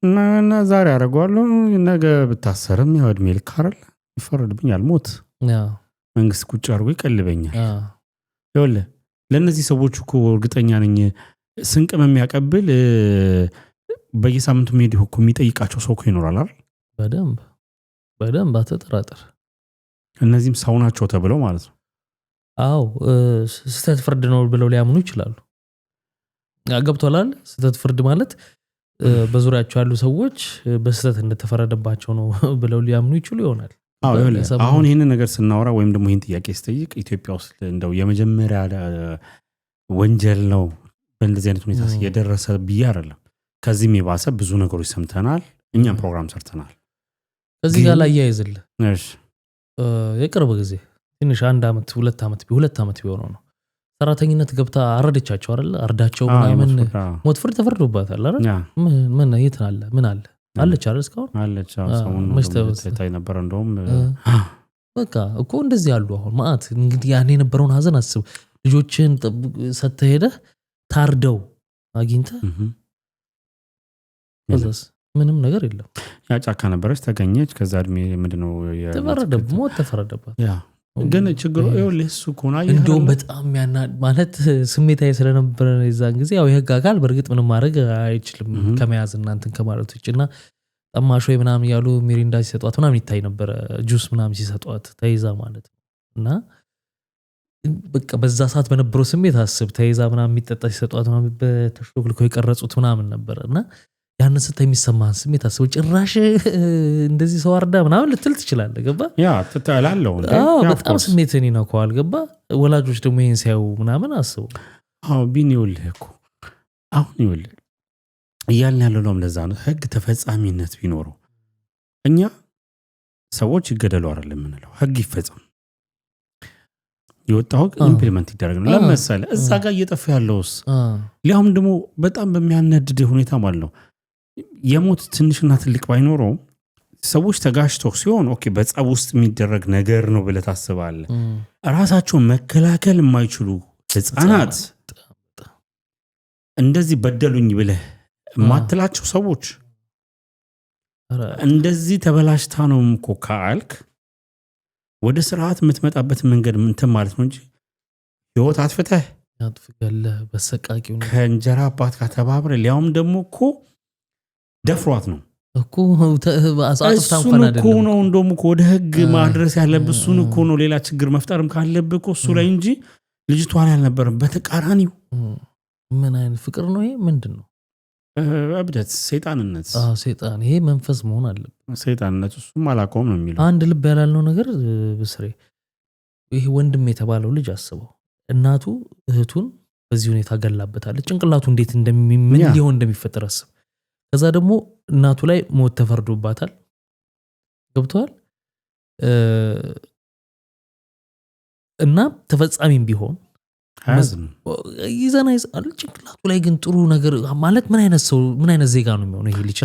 እና ዛሬ አደርገዋለሁ ነገ ብታሰርም ያው እድሜ ልክ አይደል ይፈረድብኛል ሞት መንግስት ቁጭ አድርጎ ይቀልበኛል። ይኸውልህ ለእነዚህ ሰዎች እኮ እርግጠኛ ነኝ ስንቅም የሚያቀብል በየሳምንቱ ሜዲ እኮ የሚጠይቃቸው ሰው እኮ ይኖራል አይደል? በደንብ አትጠራጠር። እነዚህም ሰው ናቸው ተብለው ማለት ነው። አዎ ስህተት ፍርድ ነው ብለው ሊያምኑ ይችላሉ። ገብቶላል። ስህተት ፍርድ ማለት በዙሪያቸው ያሉ ሰዎች በስህተት እንደተፈረደባቸው ነው ብለው ሊያምኑ ይችሉ ይሆናል። አሁን ይህንን ነገር ስናወራ ወይም ደግሞ ይህን ጥያቄ ስጠይቅ ኢትዮጵያ ውስጥ እንደው የመጀመሪያ ወንጀል ነው በእንደዚህ አይነት ሁኔታ የደረሰ ብዬ አይደለም። ከዚህም የባሰ ብዙ ነገሮች ሰምተናል። እኛም ፕሮግራም ሰርተናል። ከዚህ ጋር ላይ ያይዝልህ የቅርብ ጊዜ ትንሽ 1 ዓመት 2 ዓመት ቢሆነው ነው ሰራተኝነት ገብታ አረደቻቸው አይደል? አርዳቸው ምናምን ሞት ፍርድ ተፈርዶባታል አይደል? ምን የት አለ ምን አለ አለች አይደል? እስካሁን አለች። ሰውን ታይ ነበር እንደውም በቃ እኮ እንደዚህ ያሉ አሁን ማአት እንግዲህ ያን የነበረውን ሀዘን አስብ። ልጆችን ሰጥተህ ሄደህ ታርደው አግኝተህ ምንም ነገር የለም። ያ ጫካ ነበረች ተገኘች። ከዛ እድሜ ምንድነው ሞት ተፈረደባት። ግን ችግሩ ይኸውልህ እሱ እኮ ነው እንደውም በጣም ማለት ስሜታዊ ስለነበረ የዛን ጊዜ ያው የህግ አካል በእርግጥ ምንም ማድረግ አይችልም ከመያዝ እና እንትን ከማለት ውጭና ጠማሽ ወይ ምናምን ያሉ ሚሪንዳ ሲሰጧት ምናምን ይታይ ነበረ። ጁስ ምናምን ሲሰጧት ተይዛ ማለት ነው። እና በቃ በዛ ሰዓት በነበረው ስሜት አስብ ተይዛ ምናምን የሚጠጣ ሲሰጧት ምናምን በተሽሎክልኮ የቀረጹት ምናምን ነበር። እና ያንን ስታይ የሚሰማህን ስሜት አስበው። ጭራሽ እንደዚህ ሰው አርዳ ምናምን ልትል ትችላለህ። ገባ ያ ትተላለው እንዴ? በጣም ስሜትን ይነካዋል። ገባ ወላጆች ደግሞ ይሄን ሲያዩ ምናምን አስበው። ቢኒ ይኸውልህ እኮ አሁን ይኸውልህ እያልን ያለው ነው። ለዛ ነው ህግ ተፈጻሚነት ቢኖረው እኛ ሰዎች ይገደሉ አይደለም የምንለው፣ ህግ ይፈጸም፣ የወጣው ህግ ኢምፕሊመንት ይደረግ ነው። ለምሳሌ እዛ ጋር እየጠፋ ያለውስ ሊያውም ደግሞ በጣም በሚያነድድ ሁኔታ ማለት ነው የሞት ትንሽና ትልቅ ባይኖረው ሰዎች ተጋጭተው ሲሆን ኦኬ በጸብ ውስጥ የሚደረግ ነገር ነው ብለህ ታስባለህ። ራሳቸውን መከላከል የማይችሉ ህፃናት እንደዚህ በደሉኝ ብለህ ማትላቸው ሰዎች እንደዚህ ተበላሽታ ነው እኮ ካልክ ወደ ስርዓት የምትመጣበት መንገድ እንትን ማለት ነው እንጂ ህይወት አጥፍተህ ያጥፍገለህ በሰቃቂው ከእንጀራ አባት ጋር ተባብረህ ሊያውም ደግሞ እኮ ደፍሯት ነው እኮ አጥፍታ እንኳን አይደለም እኮ ነው እንደውም እኮ ወደ ህግ ማድረስ ያለብህ እሱን እኮ ነው። ሌላ ችግር መፍጠርም ካለብህ እኮ እሱ ላይ እንጂ ልጅቷን ያልነበረም በተቃራኒው። ምን አይነት ፍቅር ነው ይሄ? ምንድነው? እብደት፣ ሰይጣንነት። ሰይጣን ይሄ መንፈስ መሆን አለበት። ሰይጣንነት እሱም አላቆም ነው የሚለው። አንድ ልብ ያላልነው ነገር ብስሬ ይሄ ወንድም የተባለው ልጅ አስበው እናቱ እህቱን በዚህ ሁኔታ ገላበታለች። ጭንቅላቱ እንዴት ምን ሊሆን እንደሚፈጠር አስብ። ከዛ ደግሞ እናቱ ላይ ሞት ተፈርዶባታል። ገብቷል እና ተፈጻሚም ቢሆን ይዘና ጭንቅላቱ ላይ ግን ጥሩ ነገር ማለት ምን አይነት ሰው ምን አይነት ዜጋ ነው የሚሆነው ይሄ ልጅ?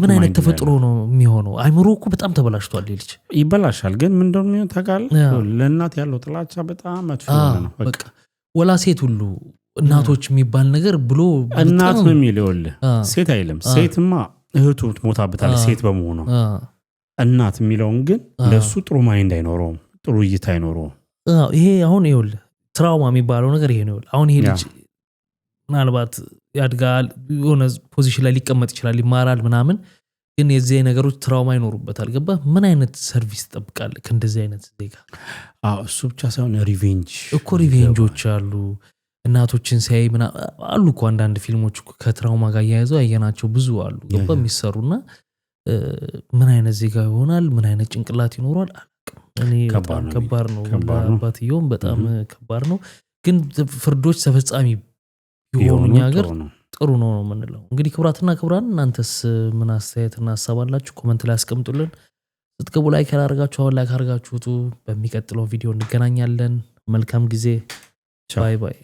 ምን አይነት ተፈጥሮ ነው የሚሆነው? አይምሮ እኮ በጣም ተበላሽቷል። ይሄ ልጅ ይበላሻል። ግን ምን እንደሚሆን ታውቃለህ? ለእናት ያለው ጥላቻ በጣም መጥፎ ነው። በቃ ወላ ሴት ሁሉ እናቶች የሚባል ነገር ብሎ እናት ነው የሚለው ሴት አይልም። ሴትማ እህቱ ሞታበታለች ሴት በመሆኗ። እናት የሚለውን ግን ለሱ ጥሩ ማይንድ አይኖረውም፣ ጥሩ እይታ አይኖረውም። ይሄ አሁን ይኸውልህ ትራውማ የሚባለው ነገር ይሄ ነው። አሁን ይሄ ልጅ ምናልባት ያድጋል የሆነ ፖዚሽን ላይ ሊቀመጥ ይችላል፣ ይማራል ምናምን፣ ግን የዚህ ነገሮች ትራውማ ይኖሩበታል። ገባ? ምን አይነት ሰርቪስ ትጠብቃለህ ከእንደዚህ አይነት ዜጋ? እሱ ብቻ ሳይሆን ሪቬንጅ እኮ ሪቬንጆች አሉ። እናቶችን ሲያይ አሉ እኮ አንዳንድ ፊልሞች ከትራውማ ጋር ያያዘው ያየናቸው ብዙ አሉ። ገባ? የሚሰሩና ምን አይነት ዜጋ ይሆናል? ምን አይነት ጭንቅላት ይኖራል? እኔ ከባድ ነው። አባትየውም በጣም ከባድ ነው። ግን ፍርዶች ተፈጻሚ ቢሆኑ ሀገር ጥሩ ነው የምንለው። እንግዲህ ክቡራትና ክቡራን እናንተስ ምን አስተያየትና ሀሳብ አላችሁ? ኮመንት ላይ አስቀምጡልን። ስትገቡ ላይክ ያላደረጋችሁ አሁን ላይክ አድርጋችሁት በሚቀጥለው ቪዲዮ እንገናኛለን። መልካም ጊዜ። ባይ ባይ።